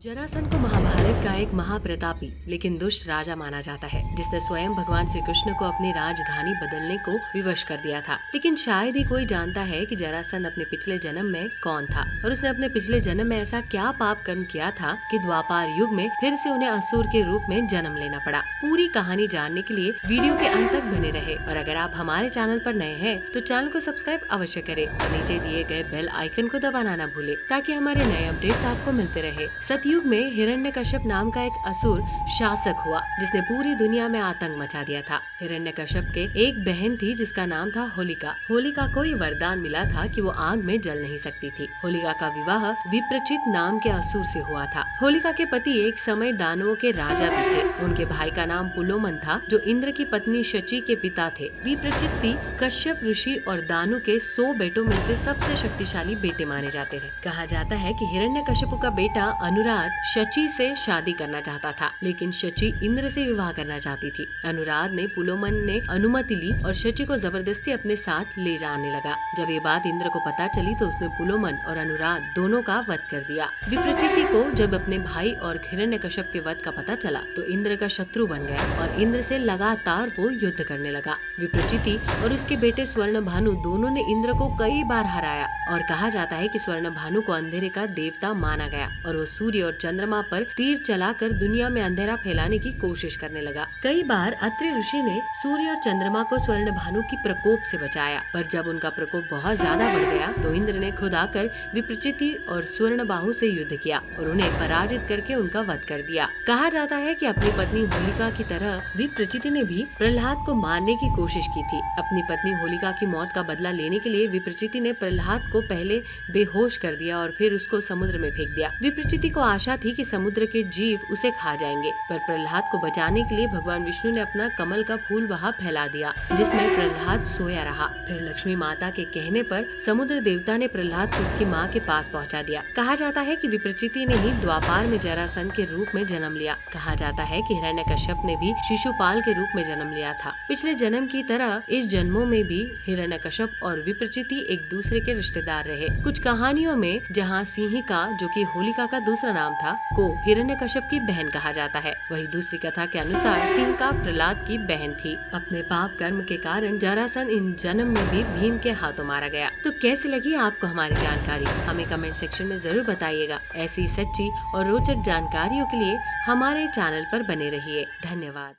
जरासंध को महाभारत का एक महाप्रतापी लेकिन दुष्ट राजा माना जाता है, जिसने स्वयं भगवान श्री कृष्ण को अपनी राजधानी बदलने को विवश कर दिया था। लेकिन शायद ही कोई जानता है कि जरासंध अपने पिछले जन्म में कौन था और उसने अपने पिछले जन्म में ऐसा क्या पाप कर्म किया था कि द्वापार युग में फिर से उन्हें असुर के रूप में जन्म लेना पड़ा। पूरी कहानी जानने के लिए वीडियो के अंत तक बने रहे और अगर आप हमारे चैनल पर नए हैं तो चैनल को सब्सक्राइब अवश्य करें और नीचे दिए गए बेल आइकन को दबाना न भूले ताकि हमारे नए अपडेट्स आपको मिलते रहे। सतयुग में हिरण्यकश्यप नाम का एक असुर शासक हुआ जिसने पूरी दुनिया में आतंक मचा दिया था। हिरण्यकश्यप के एक बहन थी जिसका नाम था होलिका। होलिका को ये वरदान मिला था कि वो आग में जल नहीं सकती थी। होलिका का विवाह विप्रचित नाम के असुर से हुआ था। होलिका के पति एक समय दानवों के राजा भी थे। उनके भाई का नाम पुलोमन था जो इंद्र की पत्नी शची के पिता थे। विप्रचित कश्यप ऋषि और दानु के 100 बेटों में से सबसे शक्तिशाली बेटे माने जाते हैं। कहा जाता है कि हिरण्यकश्यप का बेटा अनुराग शची से शादी करना चाहता था, लेकिन शची इंद्र से विवाह करना चाहती थी। अनुराग ने पुलोमन ने अनुमति ली और शची को जबरदस्ती अपने साथ ले जाने लगा। जब ये बात इंद्र को पता चली तो उसने पुलोमन और अनुराग दोनों का वध कर दिया। विप्रचिति को जब अपने भाई और हिरण्यकश्यप के वध का पता चला तो इंद्र का शत्रु बन गया और इंद्र से लगातार वो युद्ध करने लगा। विप्रचिति और उसके बेटे स्वर्णभानु दोनों ने इंद्र को कई बार हराया और कहा जाता है कि स्वर्णभानु को अंधेरे का देवता माना गया और वो सूर्य और चंद्रमा पर तीर चलाकर दुनिया में अंधेरा फैलाने की कोशिश करने लगा। कई बार अत्रि ऋषि ने सूर्य और चंद्रमा को स्वर्णभानु की प्रकोप से बचाया, पर जब उनका प्रकोप बहुत ज्यादा बढ़ गया तो इंद्र ने खुद आकर विप्रचिति और स्वर्णबाहु से युद्ध किया और उन्हें पराजित करके उनका वध कर दिया। कहा जाता है कि अपनी पत्नी होलिका की तरह विप्रचिति ने भी प्रहलाद को मारने की कोशिश की थी। अपनी पत्नी होलिका की मौत का बदला लेने के लिए विप्रचिति ने प्रहलाद को पहले बेहोश कर दिया और फिर उसको समुद्र में फेंक दिया। विप्रचिति को आशा थी कि समुद्र के जीव उसे खा जाएंगे, पर प्रहलाद को बचाने के लिए भगवान विष्णु ने अपना कमल का फूल वहां फैला दिया जिसमें प्रहलाद सोया रहा। फिर लक्ष्मी माता के कहने पर समुद्र देवता ने प्रहलाद को उसकी माँ के पास पहुँचा दिया। कहा जाता है कि विप्रचिति ने ही द्वापार में जरासंध के रूप में जन्म लिया। कहा जाता है कि हिरण्यकश्यप ने भी शिशुपाल के रूप में जन्म लिया था। पिछले जन्म की तरह इस जन्मों में भी हिरण्यकश्यप और विप्रचिति एक दूसरे के रिश्तेदार रहे। कुछ कहानियों में जहाँ सिंहिका, जो कि होलिका का दूसरा नाम था, को हिरण्यकश्यप की बहन कहा जाता है, वही दूसरी कथा के अनुसार सिंहिका प्रहलाद की बहन थी। अपने पाप कर्म के कारण जरासंध इन जन्म में भी भीम के हाथों मारा गया। तो कैसी लगी आपको हमारी जानकारी, हमें कमेंट सेक्शन में जरूर बताइएगा। ऐसी सच्ची और रोचक जानकारियों के लिए हमारे चैनल पर बने रहिए। धन्यवाद।